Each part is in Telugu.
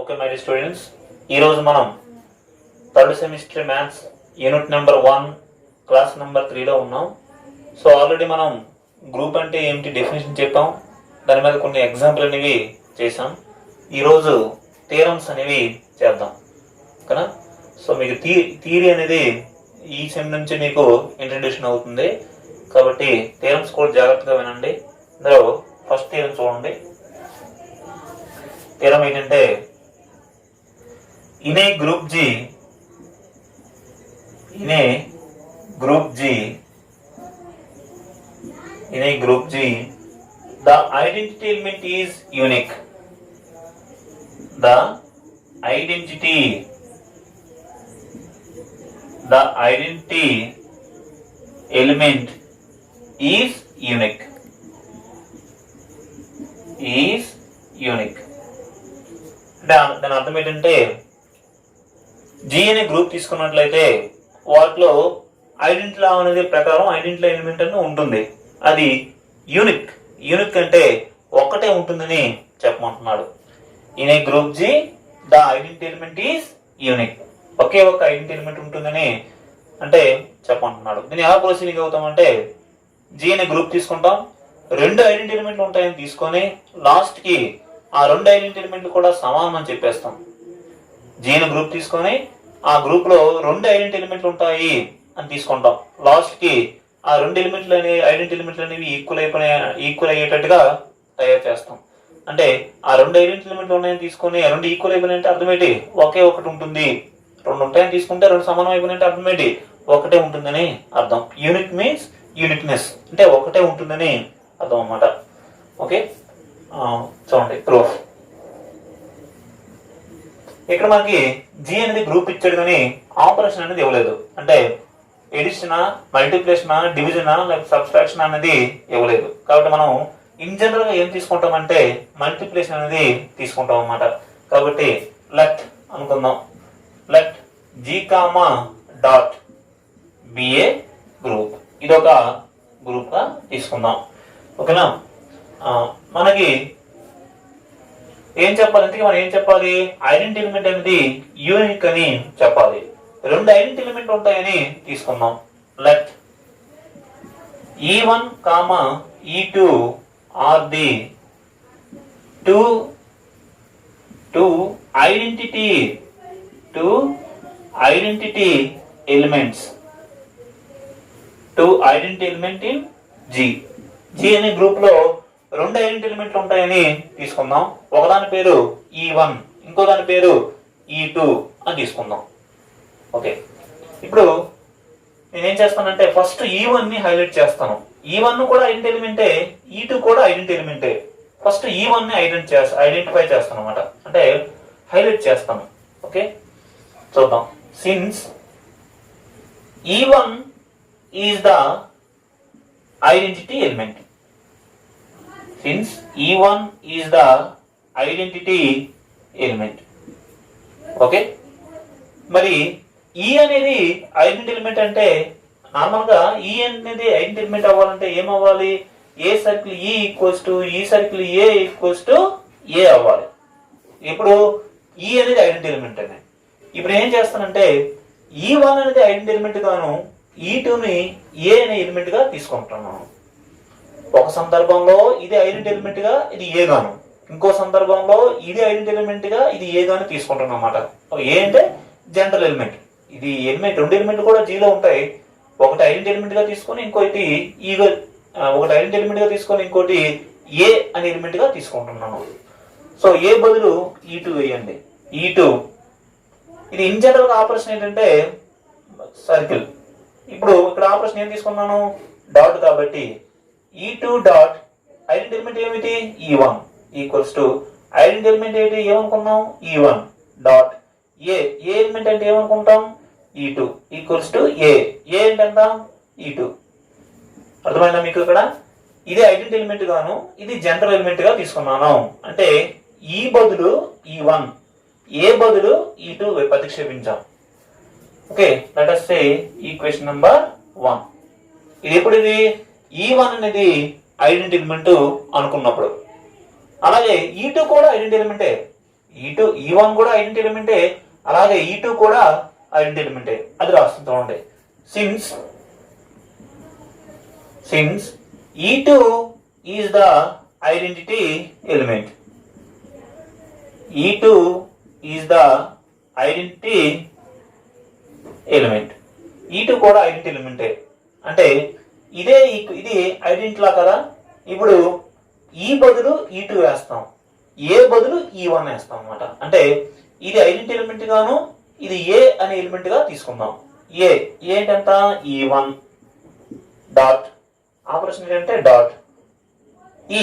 ఓకే మై డియర్ స్టూడెంట్స్, ఈరోజు మనం third semester maths unit number 1 class number 3లో ఉన్నాం. సో ఆల్రెడీ మనం గ్రూప్ అంటే ఏమిటి డెఫినేషన్ చెప్పాం, దాని మీద కొన్ని ఎగ్జాంపుల్ అనేవి చేసాం. ఈరోజు థియరమ్స్ అనేవి చేద్దాం. ఓకేనా? సో మీకు థియరీ అనేది ఈ సెమ్ నుంచి మీకు ఇంట్రడ్యూషన్ అవుతుంది కాబట్టి థియరమ్స్ కూడా జాగ్రత్తగా వినండి. ఇందులో ఫస్ట్ థియరం చూడండి. థియరం ఏంటంటే, in a group G, in a group G, the identity element is unique. The identity element is unique. దాని అర్థం ఏంటంటే, జీ అనే గ్రూప్ తీసుకున్నట్లయితే వాటిలో ఐడెంటిటీ లా అనేది ప్రకారం ఐడెంటిటీ ఎలిమెంట్ అని ఉంటుంది. అది యూనిక్ అంటే ఒక్కటే ఉంటుందని చెప్పమంటున్నాడు. In a group G the identity element is unique. ఒకే ఒక్క ఐడెంటిటీ ఎలిమెంట్ ఉంటుందని అంటే చెప్పమంటున్నాడు. దీన్ని ఎలా ప్రొసీడింగ్ అవుతామంటే, జీ అనే గ్రూప్ తీసుకుంటాం, రెండు ఐడెంటిటీ ఎలిమెంట్లు ఉంటాయని తీసుకొని లాస్ట్ కి ఆ రెండు ఐడెంటిటీ ఎలిమెంట్లు కూడా సమానం అని చెప్పేస్తాం. జీని గ్రూప్ తీసుకొని ఆ గ్రూప్ లో రెండు ఐడెంటిటీ ఎలిమెంట్లు ఉంటాయి అని తీసుకుంటాం. లాస్ట్ కి ఆ రెండు ఎలిమెంట్లు ఐడెంటిటీ ఎలిమెంట్లు అనేవి ఈక్వల్ అయ్యేటట్టుగా తయారు చేస్తాం. అంటే ఆ రెండు ఐడెంటిటీ ఎలిమెంట్లు ఉన్నాయని తీసుకొని ఆ రెండు ఈక్వల్ అయిపోయినంటే అర్థం ఏంటి? ఒకే ఒకటి ఉంటుంది. రెండు ఉంటాయని తీసుకుంటే రెండు సమానం అయిపోయినంటే అర్థం ఏంటి? ఒకటే ఉంటుందని అర్థం. యూనిక్ మీన్స్ యూనిక్నెస్, అంటే ఒకటే ఉంటుందని అర్థం అన్నమాట. ఓకే, చూడండి ప్రూఫ్. ఇక్కడ మనకి జీ అనేది గ్రూప్ ఇచ్చాడు కానీ ఆపరేషన్ అనేది ఇవ్వలేదు. అంటే ఎడిషనా, మల్టిప్లికేషనా, డివిజనా, లేకపోతే సబ్స్ట్రాక్షన్ అనేది ఇవ్వలేదు. కాబట్టి మనం ఇన్ జనరల్ గా ఏం తీసుకుంటామంటే మల్టిప్లికేషన్ అనేది తీసుకుంటాం అన్నమాట. కాబట్టి లెట్ అనుకుందాం, let G comma dot be a group. ఇది ఒక గ్రూప్ గా తీసుకుందాం. ఓకేనా? మనకి ఏం చెప్పాలి? ఇంతకీ మనం ఏం చెప్పాలి? ఐడెంటిటీ ఎలిమెంట్ అనేది యూనిక్ అని చెప్పాలి. రెండు ఐడెంటిటీ ఎలిమెంట్ ఉంటాయని తీసుకుందాం. Let E1 comma E2 are the two identity elements in G. G అనే గ్రూప్ లో రెండు ఐడెంటిటీ ఎలిమెంట్లు ఉంటాయని తీసుకుందాం. ఒకదాని పేరు E1, ఇంకో దాని పేరు E2 అని తీసుకుందాం. ఓకే, ఇప్పుడు నేనేం చేస్తానంటే ఫస్ట్ E1 ని హైలైట్ చేస్తాను. E1 కూడా ఐడెంటిటీ ఎలిమెంటే, E2 కూడా ఐడెంటిటీ ఎలిమెంటే. ఫస్ట్ E1 ని ఐడెంటిఫై చేస్తాను అనమాట, అంటే హైలైట్ చేస్తాను. ఓకే, చూద్దాం. Since E1 is the identity element, since E1 is the identity element. Okay, మరి E అనేది ఐడెంటిటీ ఎలిమెంట్ అంటే నార్మల్ గా E అనేది ఐడెంటిటీ ఎలిమెంట్ అవ్వాలంటే ఏమవ్వాలి? A circle E equals to ఈ circle A equals to A అవ్వాలి. ఇప్పుడు E అనేది ఐడెంటిటీ ఎలిమెంట్ అనే. ఇప్పుడు ఏం చేస్తానంటే E1 అనేది ఐడెంటిటీ ఎలిమెంట్ గాను E2 ని A అనే ఎలిమెంట్ గా తీసుకుంటున్నాను. ఒక సందర్భంలో ఇది ఐడెంటిటీ ఎలిమెంట్ గా ఇది ఏ గాను, ఇంకో సందర్భంలో ఇది ఐడెంటిటీ ఎలిమెంట్ గా ఇది ఏ గాను తీసుకుంటున్నాం అన్నమాట. ఏ అంటే జనరల్ ఎలిమెంట్. ఇది ఎలిమెంట్, రెండు ఎలిమెంట్ కూడా జీలో ఉంటాయి. ఒకటి ఐడెంటిటీ ఎలిమెంట్ గా తీసుకొని ఇంకోటి ఒకటి ఐడెంటిటీ ఎలిమెంట్ గా తీసుకొని ఇంకోటి ఏ అనే ఎలిమెంట్ గా తీసుకుంటున్నాను. సో ఏ బదులు E2 వేయండి. E2 ఇది ఇన్ జనరల్ గా ఆపరేషన్ ఏంటంటే సర్కిల్. ఇప్పుడు ఇక్కడ ఆపరేషన్ ఏం తీసుకున్నాను? డాట్. కాబట్టి E2 డాట్ ఐడెంటిటీ ఎలిమెంట్ ఏమిటి? E1 equals to identity element ఏంటి? ఏమనుకున్నాం? E1 డాట్ ఏ ఎలిమెంట్ అంటే ఏమనుకుంటాం? E2 ఈక్వల్స్ టు ఏ అంటే ఎంత? E2. అర్థమైందా మీకు? ఇక్కడ ఇది ఐడెంటిటీ ఎలిమెంట్ గాను ఇది జనరల్ ఎలిమెంట్ గా తీసుకున్నాను. అంటే ఈ బదులు E1, ఏ బదులు E2 ప్రతిక్షేపించాం. Okay, let us say equation number 1. ఇది ఎప్పుడు? ఇది E1 అనేది ఐడెంటిటీ ఎలిమెంట్ అనుకున్నప్పుడు. అలాగే E2 కూడా ఐడెంటిటీ ఎలిమెంటే. E1 కూడా ఐడెంటిటీ ఎలిమెంటే, అలాగే E2 కూడా ఐడెంటిటీ ఎలిమెంటే. అది రాస్తుంది చూడండి. Since E2 is the identity element. E2 is the identity element. E2 కూడా ఐడెంటిటీ ఎలిమెంటే. అంటే ఇది ఐడెంటిటీ లా కదా. ఇప్పుడు ఈ బదులు E2 వేస్తాం, ఏ బదులు E1 వేస్తాం అన్నమాట. అంటే ఇది ఐడెంటిటీ ఎలిమెంట్ గాను ఇది ఏ అనే ఎలిమెంట్ గా తీసుకుందాం. ఏ ఏంటంట E1 డాట్, ఆపరేషన్ ఏంటంటే డాట్. ఈ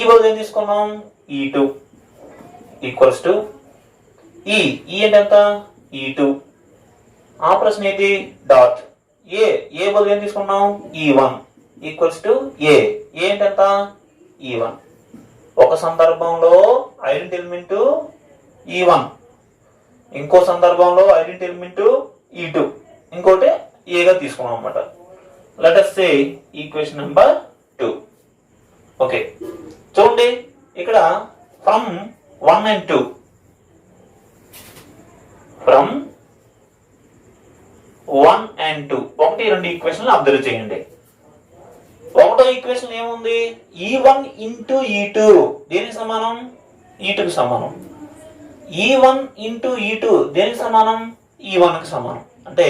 బదులు ఏం తీసుకున్నాం E2 ఈక్వల్స్ టు ఈ ఏంటంత E2, ఆపరేషన్ ఏంటి డాట్. ఏ బదులు ఏం తీసుకున్నాం E1 equals to A ఏంటంత E1. ఒక సందర్భంలో ఐడెంటిటీ ఎలిమెంట్ E1, ఇంకో సందర్భంలో ఐడెంటిటీ ఎలిమెంట్ E2, ఇంకోటి ఏగా తీసుకున్నాం అన్నమాట. Let us say equation number 2. Okay, చూడండి ఇక్కడ ఫ్రమ్ 1 and 2, ఫ్రమ్ 1 and 2 1, 2 ఈక్వేషన్లు అబ్జర్వ్ చేయండి. ఒకటో ఈక్వేషన్ ఏముంది E1 ఇంటూ E2 దేనికి సమానం E2కి సమానం. E1 ఇంటూ E2 దేనికి సమానం E1కి సమానం. అంటే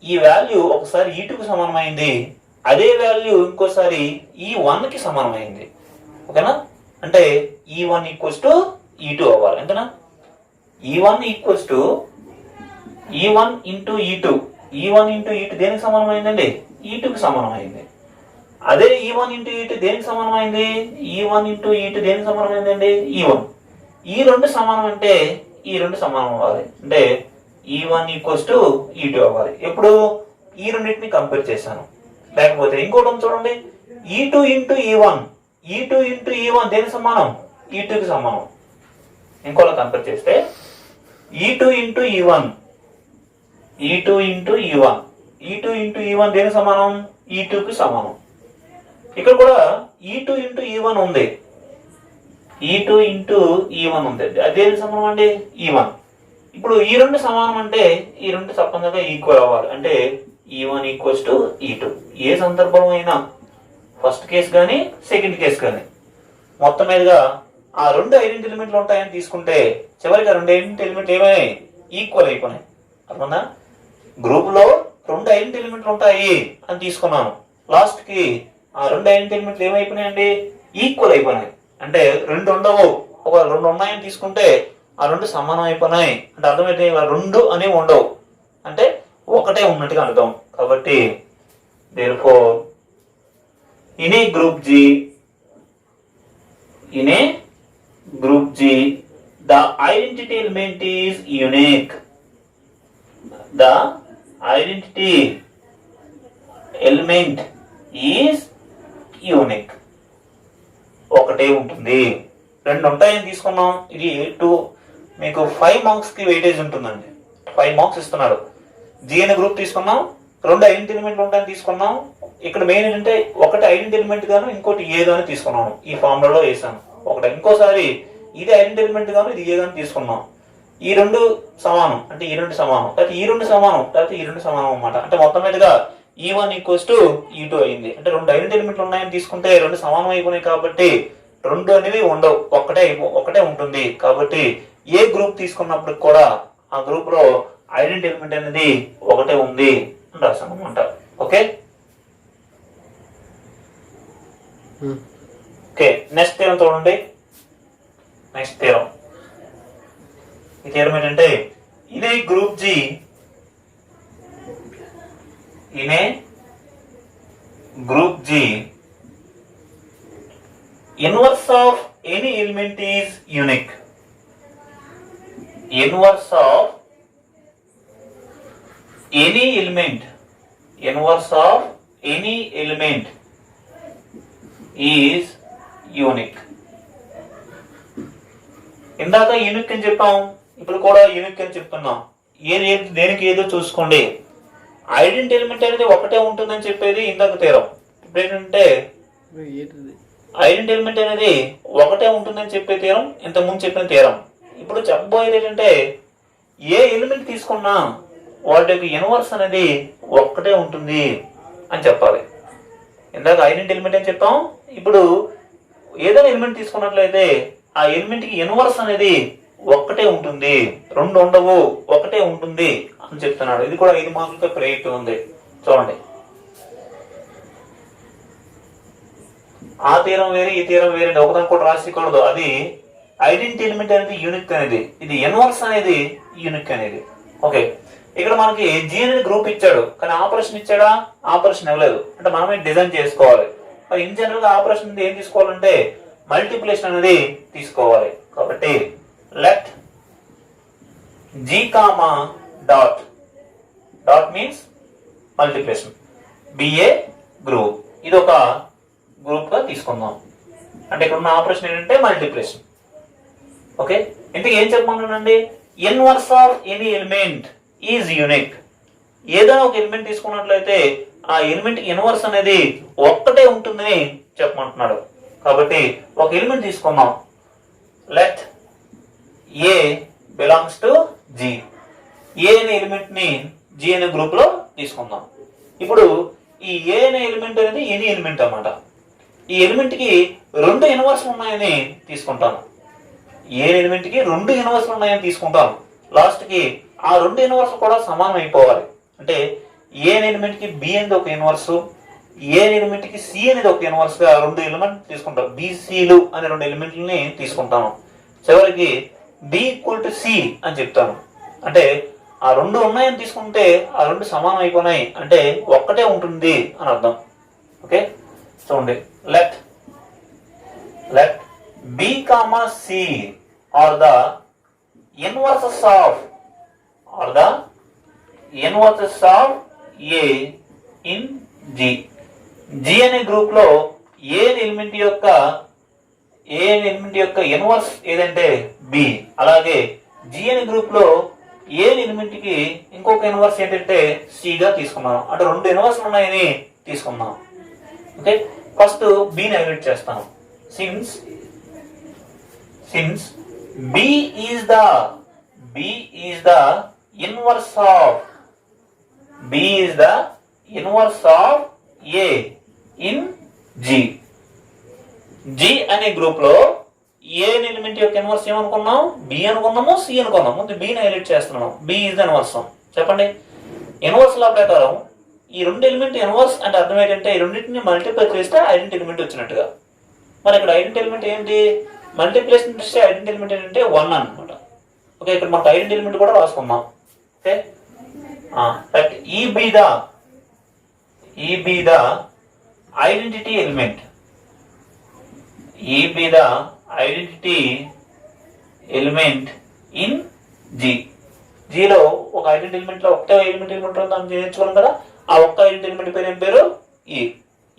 ఈ వాల్యూ ఒకసారి E2కి సమానమైంది, అదే వాల్యూ ఇంకోసారి E1కి సమానమైంది. ఓకేనా, అంటే E1 ఈక్వల్స్ టు E2 అవ్వాలి. అంతేనా, E1 equals to E1 into E2. E1 into E2 దేనికి సమానమైందండి E2కి సమానమైంది. అదే E1 ఇంటూ E2 దేనికి సమానమైంది E1 ఇంటూ E2 దేనికి సమానమైందండి E1. ఈ రెండు సమానం అంటే ఈ రెండు సమానం అవ్వాలి. అంటే E1 ఈక్వల్స్ టు E2 అవ్వాలి. ఎప్పుడు ఈ రెండింటిని కంపేర్ చేశాను. లేకపోతే ఇంకోటి చూడండి E2 into E1. E2 into E1 దేనికి సమానం E2కి సమానం. ఇంకోలా కంపేర్ చేస్తే E2 into E1, E2 into E1, E2 into E1 దేనికి సమానం E2కి సమానం. ఇక్కడ కూడా E2 ఇంటూ E1 ఉంది, E2 ఇంటూ E1 ఉంది, అదేంటి సమానం అండి E1. ఇప్పుడు ఈ రెండు సమానం అంటే ఈ రెండు తప్పనిసరిగా ఈక్వల్ అవ్వాలి. అంటే E1 ఈక్వల్స్ టు E2. ఏ సందర్భంలో అయినా ఫస్ట్ కేసు కానీ సెకండ్ కేసు కానీ మొత్తం మీదుగా ఆ రెండు ఐడెంటిటీ ఎలిమెంట్లు ఉంటాయని తీసుకుంటే చివరికి ఆ రెండు ఐడెంటిటీ ఎలిమెంట్లు ఏమైనాయి ఈక్వల్ అయిపోయినాయి. అర్థమా, గ్రూప్ లో రెండు ఐడెంటిటీ ఎలిమెంట్లు ఉంటాయి అని తీసుకున్నాను, లాస్ట్ కి ఆ రెండు ఐడెంటిటీ ఎలిమెంట్లు ఏమైపోయినాయండి ఈక్వల్ అయిపోయినాయి. అంటే రెండు ఉండవు, ఒక రెండు ఉన్నాయని తీసుకుంటే ఆ రెండు సమానం అయిపోయినాయి. అంటే అర్థమైతే రెండు అనేవి ఉండవు, అంటే ఒకటే ఉన్నట్టుగా అర్థం. కాబట్టి therefore in a group G the identity element is unique. The identity element is unique. ఒకటే ఉంటుంది. రెండు ఉంటాయని తీసుకున్నాం. ఇది 2 మీకు 5 మార్క్స్ కి వెయిటేజ్ ఉంటుందండి. 5 మార్క్స్ ఇస్తున్నారు. జీ అనే గ్రూప్ తీసుకున్నాం, రెండు ఐడెంటిటీ ఎలిమెంట్లు ఉంటాయని తీసుకున్నాం. ఇక్కడ మెయిన్ ఏంటంటే ఒకటి ఐడెంటిటీ ఎలిమెంట్ గాను ఇంకోటి ఏ గాను తీసుకున్నాం. ఈ ఫార్ములాలో వేసాను ఒకటి. ఇంకోసారి ఇది ఐడెంటిటీ ఎలిమెంట్ గాను ఇది ఏ గాను తీసుకున్నాం. ఈ రెండు సమానం అంటే ఈ రెండు సమానం, లేకపోతే ఈ రెండు సమానం లేకపోతే ఈ రెండు సమానం అన్నమాట. అంటే మొత్తం మీదుగా E1 ఈక్వల్స్ టు E2 అయింది. అంటే రెండు ఐడెంటిటీ ఎలిమెంట్లు ఉన్నాయని తీసుకుంటే రెండు సమానం అయిపోయినాయి కాబట్టి రెండు అనేవి ఉండవు, ఒకటే ఉంటుంది. కాబట్టి ఏ గ్రూప్ తీసుకున్నప్పుడు కూడా ఆ గ్రూప్ లో ఐడెంటిటీ ఎలిమెంట్ అనేది ఒకటే ఉంది అని రాసాను అనమాట. ఓకే ఓకే నెక్స్ట్ థీరం చూడండి. నెక్స్ట్ థీరం, ఈ థీరం ఏంటంటే in a group G, in a group G inverse of any element is unique. Inverse of any element is unique. ఇందాక యూనిక్ అని చెప్పాం, ఇప్పుడు కూడా యూనిక్ అని చెప్తున్నాం. దేనికి ఏదో చూసుకోండి. ఐడెంటిటీ ఎలిమెంట్ అనేది ఒకటే ఉంటుందని చెప్పేది ఇందాక తీరం. ఇప్పుడు ఏంటంటే ఐడెంటిటీ ఎలిమెంట్ అనేది ఒకటే ఉంటుందని చెప్పే తీరం ఇంతకుముందు చెప్పిన తీరం. ఇప్పుడు చెప్పబోయేది ఏంటంటే ఏ ఎలిమెంట్ తీసుకున్నా వాటి యొక్క ఇన్వర్స్ అనేది ఒక్కటే ఉంటుంది అని చెప్పాలి. ఇందాక ఐడెంటిటీ ఎలిమెంట్ అని చెప్పాం. ఇప్పుడు ఏదైనా ఎలిమెంట్ తీసుకున్నట్లయితే ఆ ఎలిమెంట్కి ఇన్వర్స్ అనేది ఒక్కటే ఉంటుంది, రెండు ఉండవు, ఒకటే ఉంటుంది అని చెప్తున్నాడు. ఇది కూడా 5 మార్కులతో ప్రయుక్తి ఉంది. చూడండి, ఆ తీరం వేరే ఈ తీరం వేరే ఒకదాని కూడా రాసికూడదు. అది ఐడెంటిటీ ఎలిమెంట్ అనేది యూనిక్ అనేది, ఇది ఇన్వర్స్ అనేది యూనిక్ అనేది. ఓకే, ఇక్కడ మనకి జీ అనేది గ్రూప్ ఇచ్చాడు, కానీ ఆపరేషన్ ఇచ్చాడా? ఆపరేషన్ ఇవ్వలేదు. అంటే మనమే డిజైన్ చేసుకోవాలి. మరి ఇన్ జనరల్ గా ఆపరేషన్ ఏం తీసుకోవాలంటే మల్టిప్లికేషన్ అనేది తీసుకోవాలి. కాబట్టి let G comma dot, dot means multiplication, be a group. ఇది ఒక గ్రూప్ గా తీసుకుందాం. అంటే ఇక్కడ ఉన్న ఆపరేషన్ ఏంటంటే మల్టిప్లికేషన్. ఓకే, ఇంతకు ఏం చెప్పమన్నానండి? Inverse of any element is unique. ఏదైనా ఒక ఎలిమెంట్ తీసుకున్నట్లయితే ఆ ఎలిమెంట్ ఇన్వర్స్ అనేది ఒక్కటే ఉంటుందని చెప్పమంటున్నాడు. కాబట్టి ఒక ఎలిమెంట్ తీసుకుందాం. Let a belongs to G. A అనే ఎలిమెంట్ ని జీ అనే గ్రూప్ లో తీసుకుందాం. ఇప్పుడు ఈ ఏ అనే ఎలిమెంట్ అనేది ఎనీ ఎలిమెంట్ అన్నమాట. ఈ ఎలిమెంట్ కి 2 ఇన్వర్స్ ఉన్నాయని తీసుకుంటాను. ఏ ఎలిమెంట్ కి 2 ఇన్వర్స్ ఉన్నాయని తీసుకుంటాను. లాస్ట్ కి ఆ 2 ఇన్వర్స్ కూడా సమానం అయిపోవాలి. అంటే ఏ ఎలిమెంట్ కి బి అనేది ఒక ఇన్వర్స్, ఏ ఎలిమెంట్ కి సి అనేది ఒక ఇన్వర్స్ గా 2 ఎలిమెంట్ తీసుకుంటాం. బిసిలు అనే 2 ఎలిమెంట్లని తీసుకుంటాను. చివరికి బి ఈక్వల్ టు సి అని చెప్తాను. అంటే ఆ 2 ఉన్నాయని తీసుకుంటే ఆ 2 సమానం అయిపోయినాయి అంటే ఒక్కటే ఉంటుంది అని అర్థం. ఓకే, చూడండి, let B comma C are the inverses of A in G. G అనే గ్రూప్ లో ఏ ఎలిమెంట్ యొక్క ఇన్వర్స్ ఏదంటే బి. అలాగే జి అనే గ్రూప్ లో ఏ ఎలిమెంట్ కి ఇంకొక ఇన్వర్స్ ఏంటంటే సి గా తీసుకున్నాం. అంటే 2 ఇన్వర్స్ ఉన్నాయని తీసుకున్నాం. ఓకే, ఫస్ట్ బిని హైలైట్ చేస్తాను. Since B is the inverse of A in G. G అనే గ్రూప్ లో ఏ ఎలిమెంట్ యొక్క ఇన్వర్స్ ఏమనుకున్నాం? బి అనుకున్నాము, సి అనుకున్నాము. ముందు బిని హైలైట్ చేస్తున్నాము. B is the inverse. చెప్పండి, ఇన్వర్స్ లా ప్రకారం ఈ 2 ఎలిమెంట్ ఇన్వర్స్ అంటే అర్థం ఏంటంటే ఈ రెండింటిని మల్టిప్లై చేస్తే ఐడెంటిటీ ఎలిమెంట్ వచ్చినట్టుగా. మరి ఇక్కడ ఐడెంటిటీ ఎలిమెంట్ ఏంటి? మల్టిప్లికేషన్ చేస్తే ఐడెంటిటీ ఎలిమెంట్ ఏంటంటే 1 అనమాట. ఓకే, ఇక్కడ మనకు ఐడెంటిటీ ఎలిమెంట్ కూడా రాసుకుందాం. Okay, e be the identity element, in G. జీలో ఒక ఐడెంటిటీ ఎలిమెంట్ లో ఒకటే ఎలిమెంట్ ఉంటుందని నేర్చుకున్నాం కదా. ఆ ఒక్క ఐడెంటిటీ ఎలిమెంట్ పేరు ఏం పేరు? ఈ.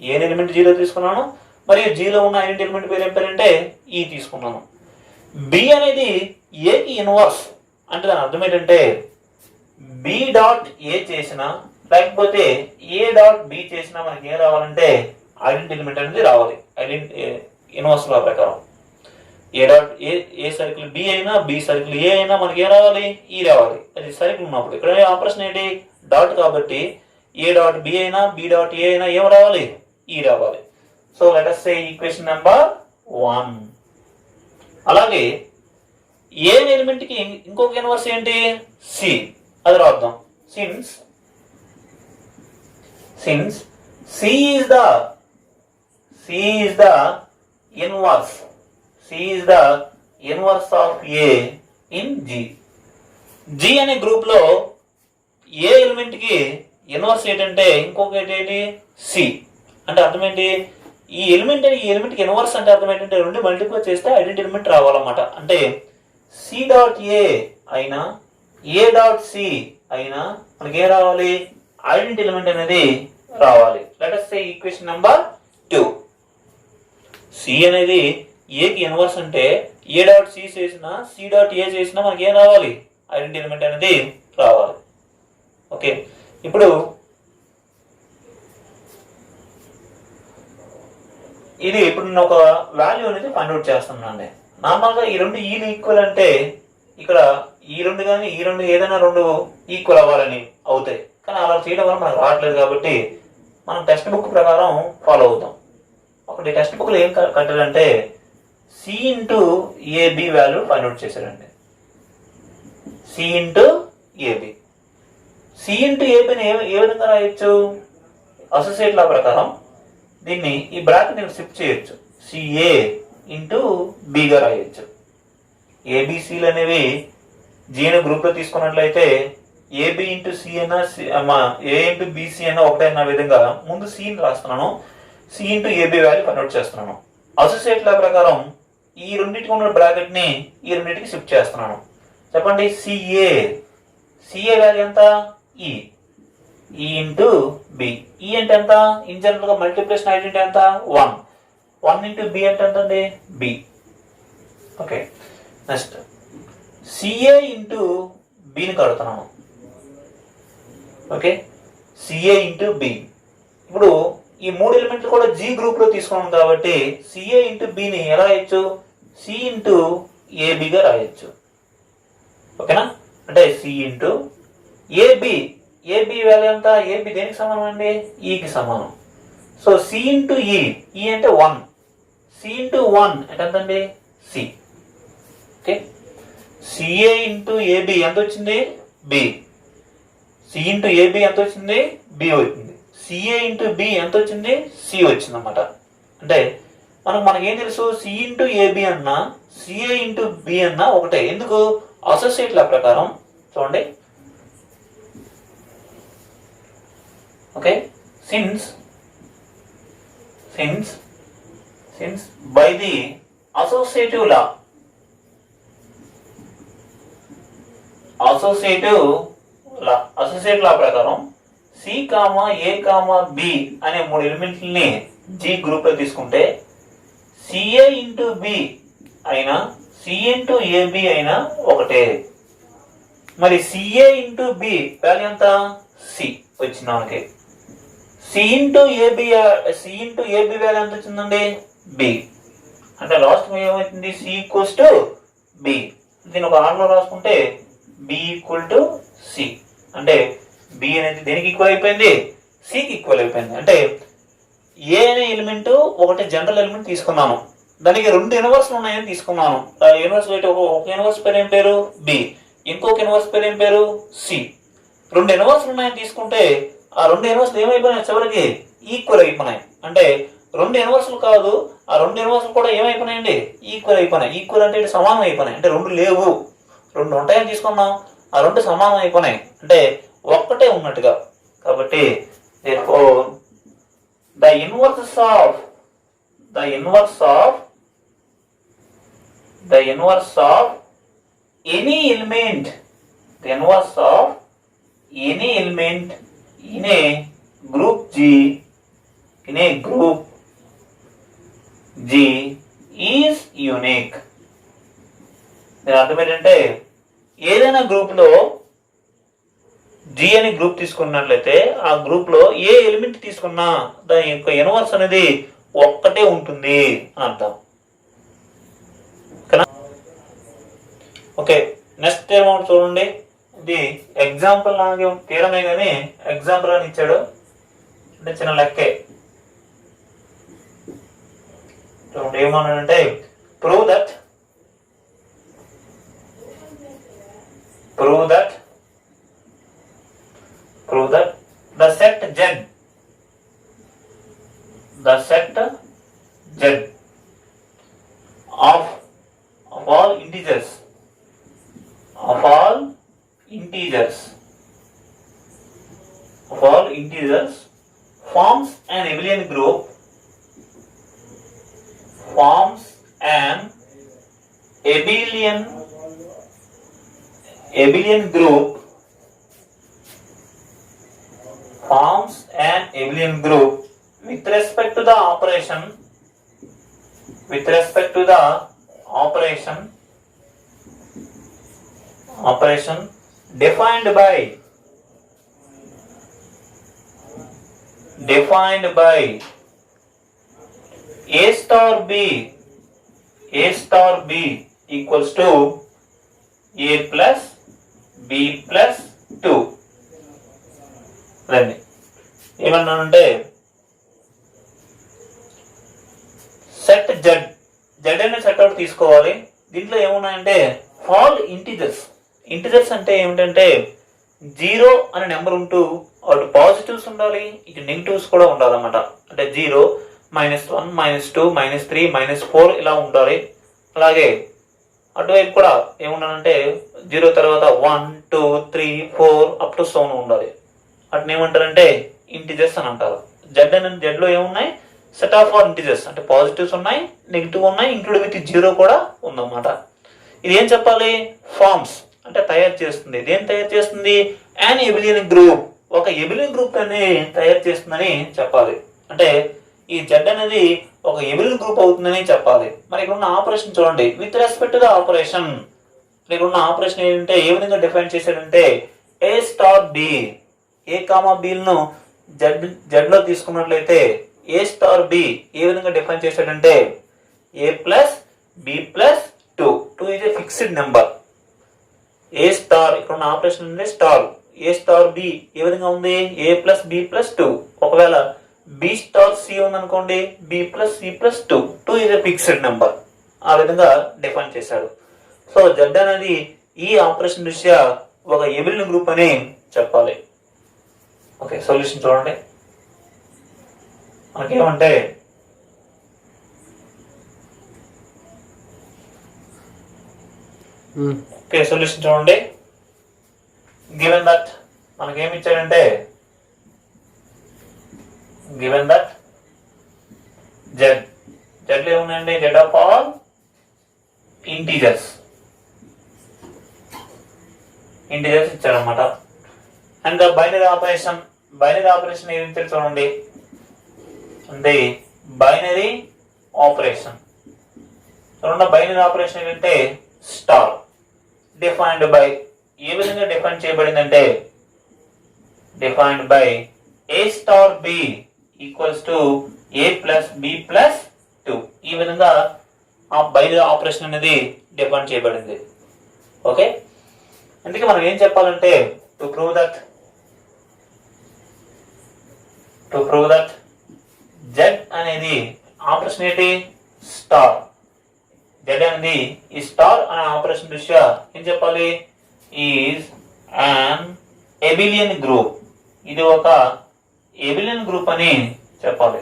ఏ ఎలిమెంట్ జీలో తీసుకున్నాను, మరియు జీలో ఉన్న ఐడెంటిటీ ఎలిమెంట్ పేరు ఏం పేరు అంటే ఈ తీసుకున్నాను. బి అనేది ఏకి ఇన్వర్స్ అంటే దాని అర్థం ఏంటంటే బి డాట్ ఏ చేసినా లేకపోతే ఏ డాట్ బి చేసినా మనకి ఏం రావాలంటే ఐడెంటిటీ ఎలిమెంట్ అనేది రావాలి. ఇన్వర్స్ లా ప్రకారం A dot A circle B అయినా బి సర్కిల్ ఏ అయినా మనకి ఏం రావాలి? ఈ రావాలి. అది సర్కిల్ ఉన్నప్పుడు ఇక్కడ ఆపరేషన్ ఏంటి? డాట్. కాబట్టి ఏ డాట్ బి అయినా బి డాట్ ఏ అయినా ఏం రావాలి? ఈ రావాలి. So let us say equation number 1. అలాగే ఏ ఎలిమెంట్ కి ఇంకొక ఇన్వర్స్ ఏంటి? సి. అది రాద్దాం. Since C is the inverse of A in G. G అనే గ్రూప్ లో ఏ ఎలిమెంట్ కి ఇన్వర్స్ ఏంటంటే ఇంకొక ఏంటి? సి. అంటే అర్థం ఏంటి? ఈ ఎలిమెంట్ కి ఇన్వర్స్ అంటే అర్థం ఏంటంటే 2 మల్టిప్లై చేస్తే ఐడెంటిటీ ఎలిమెంట్ రావాలన్నమాట. అంటే సి డాట్ ఏ అయినా ఏ డాట్ సి అయినా మనకి ఏం రావాలి? ఐడెంటిటీ ఎలిమెంట్ అనేది రావాలి. Let us say equation number 2. C అనేది ఏకి ఇన్వర్స్ అంటే ఏ డాట్ సి చేసినా సి డాట్ ఏ చేసినా మనకి ఏం రావాలి? ఐడెంటిటీ ఎలిమెంట్ అనేది రావాలి. ఓకే, ఇప్పుడు నేను ఒక వాల్యూ అనేది ఫైండ్ అవుట్ చేస్తున్నానండి. నార్మల్గా ఈ 2 ఈలు ఈక్వల్ అంటే ఇక్కడ ఈ రెండు కానీ ఈ రెండు ఏదైనా రెండు ఈక్వల్ అవ్వాలని అవుతాయి, కానీ అలా చేయడం వల్ల మనకు రావట్లేదు. కాబట్టి మనం టెక్స్ట్ బుక్ ప్రకారం ఫాలో అవుతాం. ఒకటి టెక్స్ట్ బుక్లో ఏం కట్టాలంటే c into AB value find out చేశారండి. C into a b. C into ఏబిని ఏ విధంగా రాయొచ్చు? అసోసియేట్ లా ప్రకారం దీన్ని ఈ బ్రాకెట్ నేను షిఫ్ట్ చేయొచ్చు. సిఏ ఇంటూ బిగా రాయొచ్చు. ఏబిసిలు అనేవి జీని గ్రూప్లో తీసుకున్నట్లయితే ఏబి ఇంటూ సి అయినా ఏ ఇంటూ బీసీ అయినా ఒకటే అన్న విధంగా ముందు సిని రాస్తున్నాను, C into AB value convert చేస్తున్నాను. అసోసియేట్ లా ప్రకారం ఈ రెండింటికి ఉన్న బ్రాకెట్ ని ఈ రెండింటికి షిఫ్ట్ చేస్తున్నాను. చెప్పండి, సిఏ. సిఏ వాల్యూ ఎంత? ఈ. ఈ ఇంటూ బి. ఈ అంటే ఎంత? ఇన్ జనరల్ గా మల్టిప్లికేషన్ ఐడెంటిటీ ఎంత? 1. 1 ఇంటూ బి అంటే ఎంత అండి? B. Okay, next c a into బిని కడుతున్నాను. Okay, CA into b. ఇప్పుడు ఈ మూడు ఎలిమెంట్లు కూడా జీ గ్రూప్ లో తీసుకున్నాం కాబట్టి సిఏ ఇంటూ బిని ఎలా రాయొచ్చు? సి ఇంటూ ఏబిగా రాయొచ్చు. ఓకేనా? అంటే C into AB. AB value ఎంత? ఏబి దేనికి సమానం అండి? ఈకి సమానం. సో సి ఇంటూ ఈ. ఈ అంటే 1. సి ఇంటూ 1 అంటే ఎంతండి? C. Okay, CA into AB ఎంత వచ్చింది? బి. సి ఇంటూ ఏబి ఎంత వచ్చింది? బి వచ్చింది. సిఏ ఇంటూ బి ఎంత వచ్చింది? సి వచ్చింది అన్నమాట. అంటే మనకేం తెలుసు? సి ఇంటూ ఏబి అన్నా సిఏ ఇంటూ బి అన్నా ఒకటే. ఎందుకు? అసోసియేట్ లా ప్రకారం చూడండి. Okay, since by the associative law associate law ప్రకారం c comma a comma b అనే మూడు ఎలిమెంట్లని జీ గ్రూప్ లో తీసుకుంటే సిఏ ఇంటూ బి అయినా సి ఇంటూ ఏబి అయినా ఒకటే. మరి సిఏ ఇంటూ బి వాల్యూ ఎంత? సి వచ్చింది మనకి. సి ఇంటూ ఏబి వాల్యూ ఎంత వచ్చిందండి? బి. అంటే లాస్ట్ ఏమవుతుంది? C equals to B. దీని ఒక ఆర్డర్లో రాసుకుంటే బి ఈక్వల్ టు సి. అంటే బి అనేది దేనికి ఈక్వల్ అయిపోయింది? సికి ఈక్వల్ అయిపోయింది. అంటే ఏ అనే ఎలిమెంట్ ఒకటి జనరల్ ఎలిమెంట్ తీసుకున్నాను, దానికి రెండు యూనివర్స్లు ఉన్నాయని తీసుకున్నాను. యూనివర్స్ ఒక యూనివర్స్ పేరు ఏం పేరు? బి. ఇంకొక యూనివర్స్ పేరు ఏం పేరు? సి. రెండు యూనివర్స్లు ఉన్నాయని తీసుకుంటే ఆ రెండు యూనివర్స్లు ఏమైపోయినాయి? చివరికి ఈక్వల్ అయిపోయినాయి. అంటే రెండు యూనివర్స్లు కాదు, ఆ రెండు యూనివర్స్లు కూడా ఏమైపోయినాయండి? ఈక్వల్ అయిపోయినాయి. ఈక్వల్ అంటే సమానం అయిపోయినాయి. అంటే రెండు లేవు, రెండు ఉంటాయని తీసుకున్నాం, ఆ రెండు సమానం అయిపోయినాయి. అంటే ఒక్కటే ఉన్నట్టుగా. కాబట్టి the inverse of any element in a group G is unique. దీని అర్థం ఏంటంటే ఏదైనా గ్రూప్ లో జి అని గ్రూప్ తీసుకున్నట్లయితే ఆ గ్రూప్ లో ఏ ఎలిమెంట్ తీసుకున్నా దాని యొక్క యూనివర్స్ అనేది ఒక్కటే ఉంటుంది అని అర్థం. ఓకే, నెక్స్ట్ ఏమౌంట్ చూడండి. ఇది ఎగ్జాంపుల్ లాగే తీరమే కానీ ఎగ్జాంపుల్ అని ఇచ్చాడు, అంటే చిన్న లెక్కే. చూడండి ఏమన్నాడంటే prove that the set Z of all integers forms an abelian group forms an abelian group with respect to the operation defined by A star B equals to A plus B plus 2. రండి, ఏమన్నానంటే సెట్ జెడ్, జెడ్ అనే సెట్ అవుట్ తీసుకోవాలి. దీంట్లో ఏమున్నాయంటే ఆల్ ఇంటిజర్స్. ఇంటిజర్స్ అంటే ఏమిటంటే 0 అనే నెంబర్ ఉంటూ అటు పాజిటివ్స్ ఉండాలి, ఇటు నెగిటివ్స్ కూడా ఉండాలన్నమాట. అంటే 0, -1, -2, -3, -4 ఇలా ఉండాలి. అలాగే అటువైపు కూడా ఏముండాలంటే 0 తర్వాత 1, 2, 3, 4 అప్ టు సోన్ ఉండాలి. అట్ని ఏమంటారంటే ఇంటిజర్స్ అని అంటారు. జెడ్ లో ఏమున్నాయి, సెట్ ఆఫ్ ఆల్ ఇంటిజర్స్ అంటే పాజిటివ్స్ ఉన్నాయి, నెగిటివ్ ఉన్నాయి, ఇంక్లూడ్ విత్ 0 కూడా ఉందన్నమాట. ఇది ఏం చెప్పాలి, ఫార్మ్స్ అంటే తయారు చేస్తుంది. దేని తయారు చేస్తుంది, యాన్ ఎబిలియన్ గ్రూప్, ఒక ఎబిలియన్ గ్రూప్ అని తయారు చేస్తుందని చెప్పాలి. అంటే ఈ జెడ్ అనేది ఒక ఎబిలియన్ గ్రూప్ అవుతుందని చెప్పాలి. మరి ఇక్కడ ఉన్న ఆపరేషన్ చూడండి, with respect to the operation. ఇక్కడ ఉన్న ఆపరేషన్ ఏంటంటే ఏ విధంగా డిఫైన్ చేశాడంటే a star b, a comma బిలను జెడ్ లో తీసుకున్నట్లయితే ఏ స్టార్ బి ఏ విధంగా డిఫైన్ చేశాడంటే a plus B plus 2 is a fixed number. A star, ఇక్కడ ఉన్న ఆపరేషన్ ఉంది స్టార్, ఏ స్టార్ బి ఏ విధంగా ఉంది, ఏ ప్లస్ బి ప్లస్ 2. ఒకవేళ బి స్టార్ సి ఉందనుకోండి, b plus c plus 2 is a fixed number. ఆ విధంగా డిఫైన్ చేశాడు. సో జెడ్ అనేది ఈ ఆపరేషన్ దృష్ట్యా ఒక ఎబిలియన్ గ్రూప్ అని చెప్పాలి. ఓకే, సొల్యూషన్ చూడండి. మనకేమంటే ఓకే, సొల్యూషన్ చూడండి. గివెన్ దట్ మనకేమి ఇచ్చాడంటే గివెన్ దట్ జెడ్ ఏమున్నాయండి, జెడ్ ఆఫ్ ఆల్ ఇంటీజర్స్ ఇచ్చారనమాట. అండ్ బైనరీ ఆపరేషన్ ఏమి ఇచ్చారు చూడండి. అంటే బైనరీ ఆపరేషన్ బైనరీ ఆపరేషన్ ఏంటంటే స్టార్ డిఫైన్డ్ బై, ఏ విధంగా డిఫైన్ చేయబడిందంటే defined by a star b equals to a plus B plus 2. ఈ విధంగా ఆ బైనరీ ఆపరేషన్ అనేది డిఫైన్ చేయబడింది. ఓకే, అందుకే మనం ఏం చెప్పాలంటే టు ప్రూవ్ దట్ జెడ్ అనేది ఆపరేషన్ ఏంటి, స్టార్. జెడ్ అనేది ఈ స్టార్ అనే ఆపరేషన్ దృష్ట్యా ఏం చెప్పాలి, ఈజ్ అన్ ఎబిలియన్ గ్రూప్. ఇది ఒక ఎబిలియన్ గ్రూప్ అని చెప్పాలి.